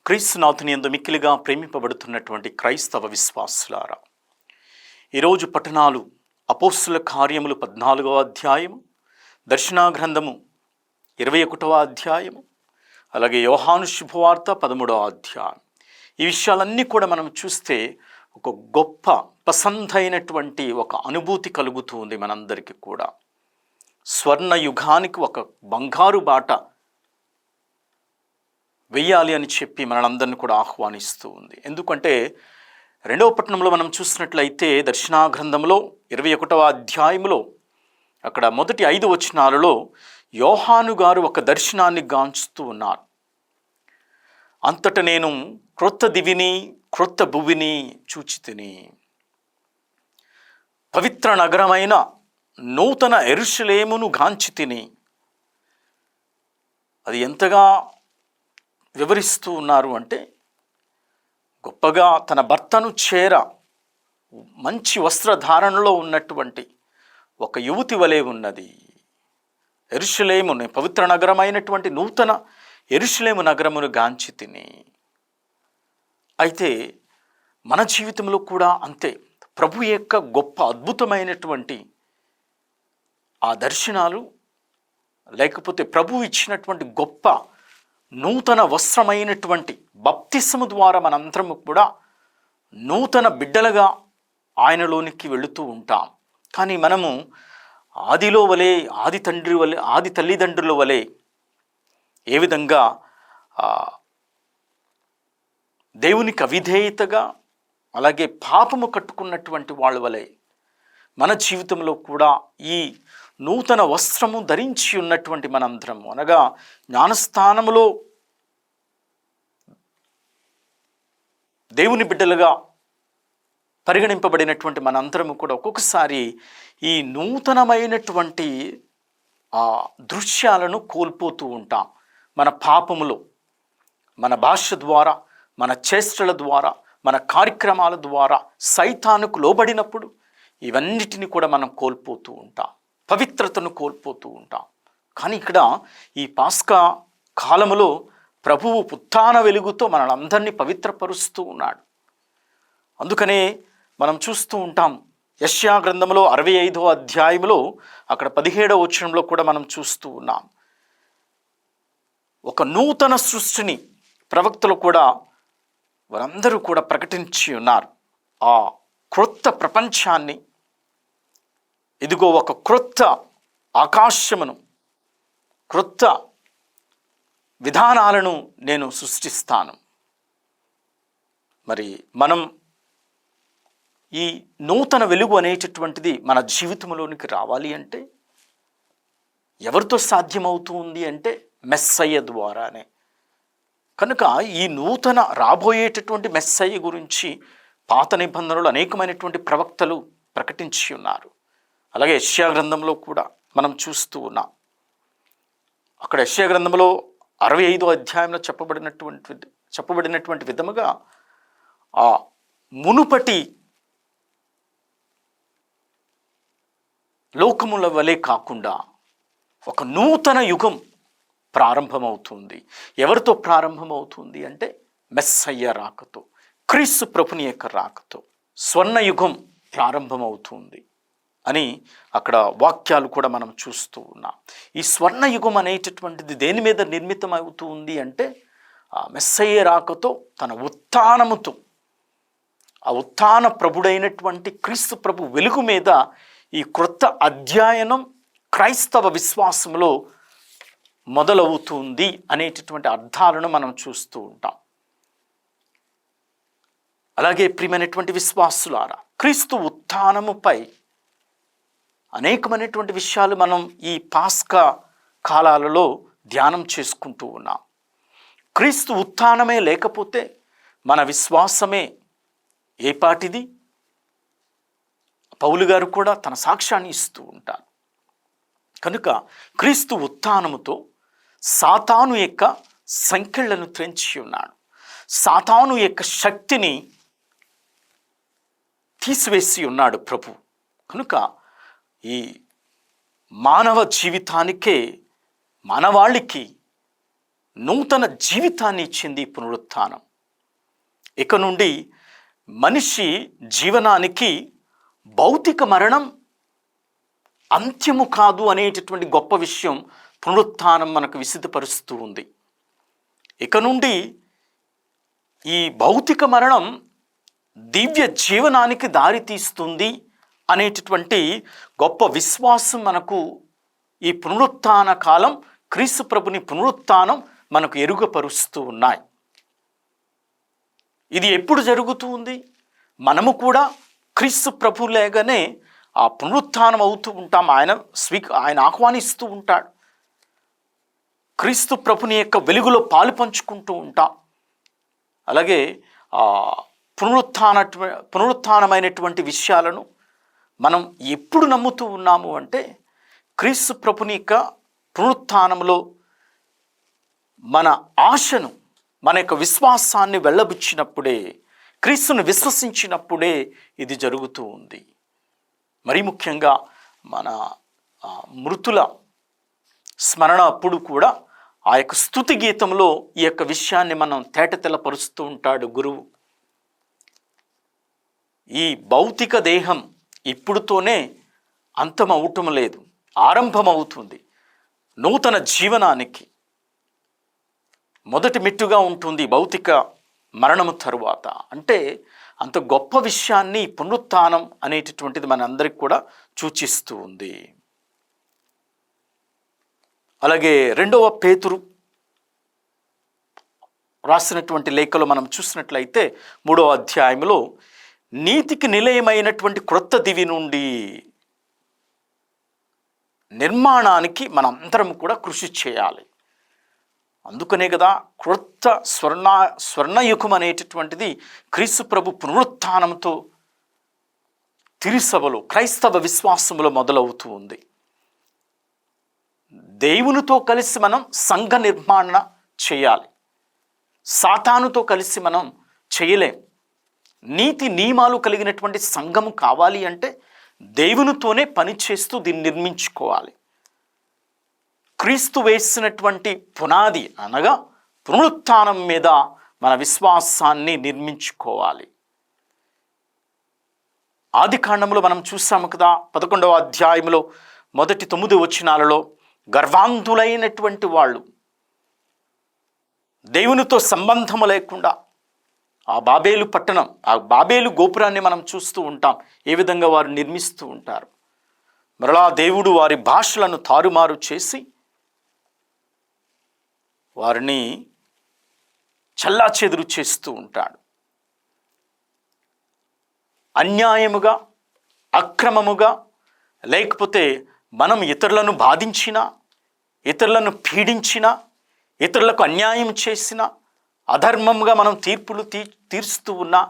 క్రీస్తునాథుని యందు మిక్కిలిగా ప్రేమింపబడుతున్నటువంటి క్రైస్తవ విశ్వాసులారా, ఈరోజు పట్టణాలు అపోస్తుల కార్యములు 14వ అధ్యాయము, దర్శనాగ్రంథము 21వ అధ్యాయము, అలాగే యోహాను శుభవార్త 13వ అధ్యాయం. ఈ విషయాలన్నీ కూడా మనం చూస్తే ఒక గొప్ప పసందైనటువంటి ఒక అనుభూతి కలుగుతూ ఉంది మనందరికీ కూడా. స్వర్ణ యుగానికి ఒక బంగారు బాట వెయ్యాలి అని చెప్పి మనందరిని కూడా ఆహ్వానిస్తూ ఉంది. ఎందుకంటే 2వ పట్టణంలో మనం చూసినట్లయితే దర్శనాగ్రంథంలో 21వ అధ్యాయంలో అక్కడ మొదటి 5 వచనాలలో యోహాను గారు ఒక దర్శనాన్ని గాంచుతూ ఉన్నారు. అంతట నేను క్రొత్త దివిని క్రొత్త భువిని చూచితిని, పవిత్ర నగరమైన నూతన యెరూషలేమును గాంచితిని. అది ఎంతగా వివరిస్తూ ఉన్నారు అంటే, గొప్పగా తన భర్తను చేర మంచి వస్త్రధారణలో ఉన్నటువంటి ఒక యువతి వలె ఉన్నది. యెరూషలేమును, పవిత్ర నగరమైనటువంటి నూతన యెరూషలేము నగరమును గాంచి తిని. అయితే మన జీవితంలో కూడా అంతే. ప్రభు యొక్క గొప్ప అద్భుతమైనటువంటి ఆ దర్శనాలు, లేకపోతే ప్రభు ఇచ్చినటువంటి గొప్ప నూతన వస్త్రమైనటువంటి బప్తిస్మము ద్వారా మనందరము కూడా నూతన బిడ్డలుగా ఆయనలోనికి వెళుతూ ఉంటాం. కానీ మనము ఆదిలో వలె, ఆది తల్లిదండ్రుల వలె ఏ విధంగా దేవునికి అవిధేయతగా, అలాగే పాపము కట్టుకున్నటువంటి వాళ్ళ వలె మన జీవితంలో కూడా ఈ నూతన వస్త్రము ధరించి ఉన్నటువంటి మనందరము, అనగా జ్ఞానస్థానములో దేవుని బిడ్డలుగా పరిగణింపబడినటువంటి మనందరము కూడా ఒక్కొక్కసారి ఈ నూతనమైనటువంటి ఆ దృశ్యాలను కోల్పోతూ ఉంటాం. మన పాపములో, మన భాష ద్వారా, మన చేష్టల ద్వారా, మన కార్యక్రమాల ద్వారా సైతానుకు లోబడినప్పుడు ఇవన్నిటిని కూడా మనం కోల్పోతూ ఉంటాం, పవిత్రతను కోల్పోతూ ఉంటాం. కానీ ఇక్కడ ఈ పాస్కా కాలములో ప్రభువు పుత్థాన వెలుగుతో మనలందరినీ పవిత్రపరుస్తూ ఉన్నాడు. అందుకనే మనం చూస్తూ ఉంటాం యెషయా గ్రంథంలో 65వ అధ్యాయంలో అక్కడ 17వ వచనంలో కూడా మనం చూస్తూ ఉన్నాం. ఒక నూతన సృష్టిని ప్రవక్తలు కూడా వారందరూ కూడా ప్రకటించి ఉన్నారు. ఆ క్రొత్త ప్రపంచాన్ని, ఇదిగో ఒక క్రొత్త ఆకాశమును, క్రొత్త విధానాలను నేను సృష్టిస్తాను. మరి మనం ఈ నూతన వెలుగు అనేటటువంటిది మన జీవితంలోనికి రావాలి అంటే ఎవరితో సాధ్యమవుతుంది అంటే మెస్సయ్య ద్వారానే. కనుక ఈ నూతన రాబోయేటటువంటి మెస్సయ్య గురించి పాత నిబంధనలు అనేకమైనటువంటి ప్రవక్తలు ప్రకటించి ఉన్నారు. అలాగే యెషయా గ్రంథంలో కూడా మనం చూస్తూ ఉన్నాం. అక్కడ యెషయా గ్రంథంలో 65వ అధ్యాయంలో చెప్పబడినటువంటి విధముగా ఆ మునుపటి లోకముల వలె కాకుండా ఒక నూతన యుగం ప్రారంభమవుతుంది. ఎవరితో ప్రారంభమవుతుంది అంటే మెస్సయ్య రాకతో, క్రీస్తు ప్రభుని యొక్క రాకతో స్వర్ణ యుగం ప్రారంభమవుతుంది అని అక్కడ వాక్యాలు కూడా మనం చూస్తూ ఉన్నాం. ఈ స్వర్ణయుగం అనేటటువంటిది దేని మీద నిర్మితం అవుతుంది అంటే ఆ మెస్సయ్య రాకతో, తన ఉత్థానముతో, ఆ ఉత్థాన ప్రభుడైనటువంటి క్రీస్తు ప్రభు వెలుగు మీద ఈ క్రొత్త అధ్యయనం క్రైస్తవ విశ్వాసంలో మొదలవుతుంది అనేటటువంటి అర్థాలను మనం చూస్తూ ఉంటాం. అలాగే ప్రియమైనటువంటి విశ్వాసులారా, క్రీస్తు ఉత్థానముపై అనేకమైనటువంటి విషయాలు మనం ఈ పాస్కా కాలాలలో ధ్యానం చేసుకుంటూ ఉన్నాం. క్రీస్తు ఉత్థానమే లేకపోతే మన విశ్వాసమే ఏపాటిది? పౌలు గారు కూడా తన సాక్ష్యాన్ని ఇస్తూ ఉంటారు. కనుక క్రీస్తు ఉత్థానముతో సాతాను యొక్క సంకెళ్లను త్రెంచి ఉన్నాడు. సాతాను యొక్క శక్తిని తీసివేసి ఉన్నాడు ప్రభు. కనుక ఈ మానవ జీవితానికే, మానవాళికి నూతన జీవితాన్ని ఇచ్చింది పునరుత్థానం. ఇక నుండి మనిషి జీవనానికి భౌతిక మరణం అంత్యము కాదు అనేటటువంటి గొప్ప విషయం పునరుత్థానం మనకు విసిద్ధపరుస్తూ ఉంది. ఇక నుండి ఈ భౌతిక మరణం దివ్య జీవనానికి దారి తీస్తుంది అనేటటువంటి గొప్ప విశ్వాసం మనకు ఈ పునరుత్థాన కాలం, క్రీస్తు ప్రభుని పునరుత్థానం మనకు ఎరుగపరుస్తూ ఉన్నాయి. ఇది ఎప్పుడు జరుగుతూ ఉంది? మనము కూడా క్రీస్తు ప్రభు లేగానే ఆ పునరుత్థానం అవుతూ ఉంటాం. ఆయన ఆహ్వానిస్తూ ఉంటాడు. క్రీస్తు ప్రభుని యొక్క వెలుగులో పాలు పంచుకుంటూ ఉంటాం. అలాగే పునరుత్థానమైనటువంటి విషయాలను మనం ఎప్పుడు నమ్ముతూ ఉన్నాము అంటే, క్రీస్తు ప్రభుని యొక్క పునరుత్థానంలో మన ఆశను, మన యొక్క విశ్వాసాన్ని వెళ్ళబుచ్చినప్పుడే, క్రీస్తును విశ్వసించినప్పుడే ఇది జరుగుతూ ఉంది. మరి ముఖ్యంగా మన మృతుల స్మరణ అప్పుడు కూడా ఆ యొక్క స్తుతి గీతంలో ఈ యొక్క విషయాన్ని మనం తేటతెల్లపరుస్తూ ఉంటాడు గురువు. ఈ భౌతిక దేహం ఇప్పుడుతోనే అంతమవటం లేదు, ఆరంభమవుతుంది. నూతన జీవనానికి మొదటి మెట్టుగా ఉంటుంది భౌతిక మరణము తరువాత. అంటే అంత గొప్ప విషయాన్ని పునరుత్థానం అనేటటువంటిది మనందరికి కూడా సూచిస్తూ ఉంది. అలాగే 2వ పేతురు రాసినటువంటి లేఖలో మనం చూసినట్లయితే 3వ అధ్యాయంలో నీతికి నిలయమైనటువంటి క్రొత్త దివి నుండి నిర్మాణానికి మనందరం కూడా కృషి చేయాలి. అందుకనే కదా క్రొత్త స్వర్ణయుగం అనేటటువంటిది క్రీస్తు ప్రభు పునరుత్థానంతో తిరుసభలో, క్రైస్తవ విశ్వాసములో మొదలవుతూ ఉంది. దేవునితో కలిసి మనం సంఘ నిర్మాణ చేయాలి. సాతానుతో కలిసి మనం చేయలేం. నీతి నియమాలు కలిగినటువంటి సంఘము కావాలి అంటే దేవునితోనే పనిచేస్తూ దీన్ని నిర్మించుకోవాలి. క్రీస్తు వేసినటువంటి పునాది అనగా పునరుత్థానం మీద మన విశ్వాసాన్ని నిర్మించుకోవాలి. ఆది కాండంలో మనం చూసాము కదా, 11వ అధ్యాయంలో మొదటి 9 వచనాలలో గర్వాంధులైనటువంటి వాళ్ళు దేవునితో సంబంధము లేకుండా ఆ బాబేలు పట్టణం, ఆ బాబేలు గోపురాన్ని మనం చూస్తూ ఉంటాం. ఏ విధంగా వారు నిర్మిస్తూ ఉంటారు. మరలా దేవుడు వారి భాషలను తారుమారు చేసి వారిని చల్లాచెదురు చేస్తూ ఉంటాడు. అన్యాయముగా, అక్రమముగా, లేకపోతే మనం ఇతరులను బాధించినా, ఇతరులను పీడించినా, ఇతరులకు అన్యాయం చేసిన, అధర్మంగా మనం తీర్పులు తీరుస్తూ ఉన్నా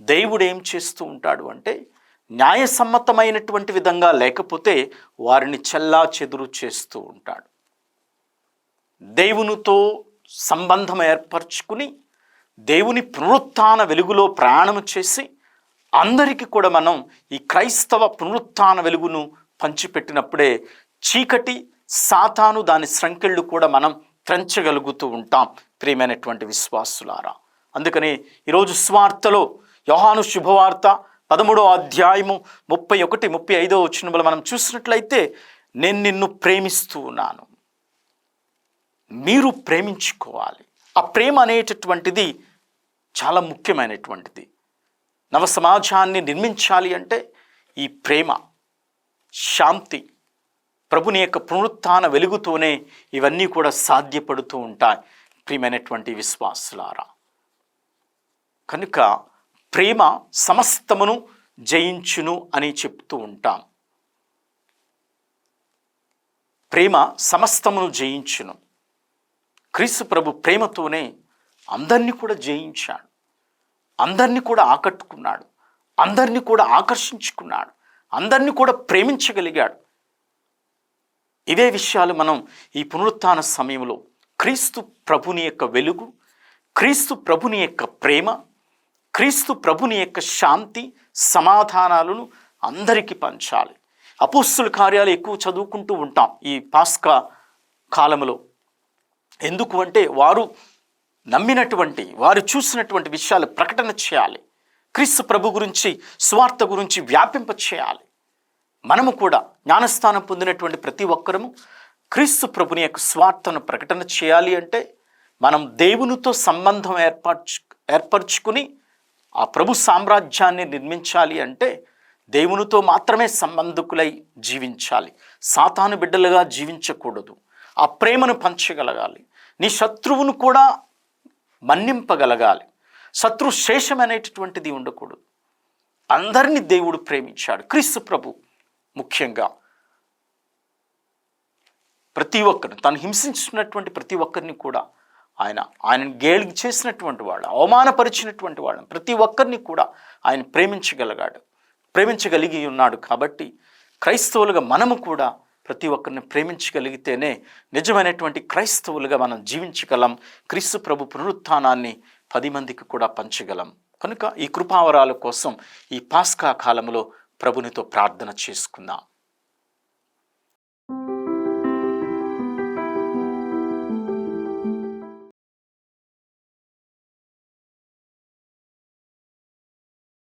దేవుడు ఏం చేస్తూ ఉంటాడు అంటే, న్యాయసమ్మతమైనటువంటి విధంగా లేకపోతే వారిని చెల్లాచెదురు చేస్తూ ఉంటాడు. దేవునితో సంబంధం ఏర్పరచుకుని దేవుని పునరుత్థాన వెలుగులో ప్రయాణం చేసి అందరికీ కూడా మనం ఈ క్రైస్తవ పునరుత్థాన వెలుగును పంచిపెట్టినప్పుడే చీకటి, సాతాను, దాని సంకెళ్ళు కూడా మనం త్రెంచగలుగుతూ ఉంటాం. ప్రియమైనటువంటి విశ్వాసులారా, అందుకని ఈరోజు సువార్తలో యోహాను శుభవార్త 13వ అధ్యాయము 31, 35 వచనములు మనం చూసినట్లయితే, నేను నిన్ను ప్రేమిస్తూ ఉన్నాను, మీరు ప్రేమించుకోవాలి. ఆ ప్రేమ అనేటటువంటిది చాలా ముఖ్యమైనటువంటిది. నవ సమాజాన్ని నిర్మించాలి అంటే ఈ ప్రేమ, శాంతి, ప్రభుని యొక్క పునరుత్థాన వెలుగుతోనే ఇవన్నీ కూడా సాధ్యపడుతూ ఉంటాయి. ప్రియమైనటువంటి విశ్వాసులారా, కనుక ప్రేమ సమస్తమును జయించును అని చెప్తూ ఉంటాం. ప్రేమ సమస్తమును జయించును. క్రీస్తు ప్రభు ప్రేమతోనే అందరినీ కూడా జయించాడు, అందరినీ కూడా ఆకట్టుకున్నాడు, అందరినీ కూడా ఆకర్షించుకున్నాడు, అందరినీ కూడా ప్రేమించగలిగాడు. ఇవే విషయాలు మనం ఈ పునరుత్థాన సమయంలో క్రీస్తు ప్రభుని యొక్క వెలుగు, క్రీస్తు ప్రభుని యొక్క ప్రేమ, క్రీస్తు ప్రభుని యొక్క శాంతి, సమాధానాలను అందరికీ పంచాలి. అపోస్తుల కార్యాలు ఎక్కువ చదువుకుంటూ ఉంటాం ఈ పాస్కా కాలంలో. ఎందుకు అంటే వారు నమ్మినటువంటి, వారు చూసినటువంటి విషయాలు ప్రకటన చేయాలి. క్రీస్తు ప్రభు గురించి, స్వార్థ గురించి వ్యాపింప చేయాలి. మనము కూడా జ్ఞానస్థానం పొందినటువంటి ప్రతి ఒక్కరము క్రీస్తు ప్రభుని యొక్క స్వార్థను ప్రకటన చేయాలి అంటే మనం దేవునితో సంబంధం ఏర్పరచుకుని ఆ ప్రభు సామ్రాజ్యాన్ని నిర్మించాలి అంటే దేవునితో మాత్రమే సంబంధికులై జీవించాలి. సాతాను బిడ్డలుగా జీవించకూడదు. ఆ ప్రేమను పంచగలగాలి. నీ శత్రువును కూడా మన్నింపగలగాలి. శత్రు శేషం అనేటటువంటిది ఉండకూడదు. అందరినీ దేవుడు ప్రేమించాడు. క్రీస్తు ప్రభు ముఖ్యంగా ప్రతి ఒక్కరిని, తను హింసించినటువంటి ప్రతి ఒక్కరిని కూడా ఆయన గేలి చేసినటువంటి వాళ్ళు, అవమానపరిచినటువంటి వాళ్ళని ప్రతి ఒక్కరిని కూడా ఆయన ప్రేమించగలిగి ఉన్నాడు. కాబట్టి క్రైస్తవులుగా మనము కూడా ప్రతి ఒక్కరిని ప్రేమించగలిగితేనే నిజమైనటువంటి క్రైస్తవులుగా మనం జీవించగలం. క్రీస్తు ప్రభు పునరుత్థానాన్ని 10 మందికి కూడా పంచగలం. కనుక ఈ కృపావరాల కోసం ఈ పాస్కా కాలంలో ప్రభునితో ప్రార్థన చేసుకుందాం.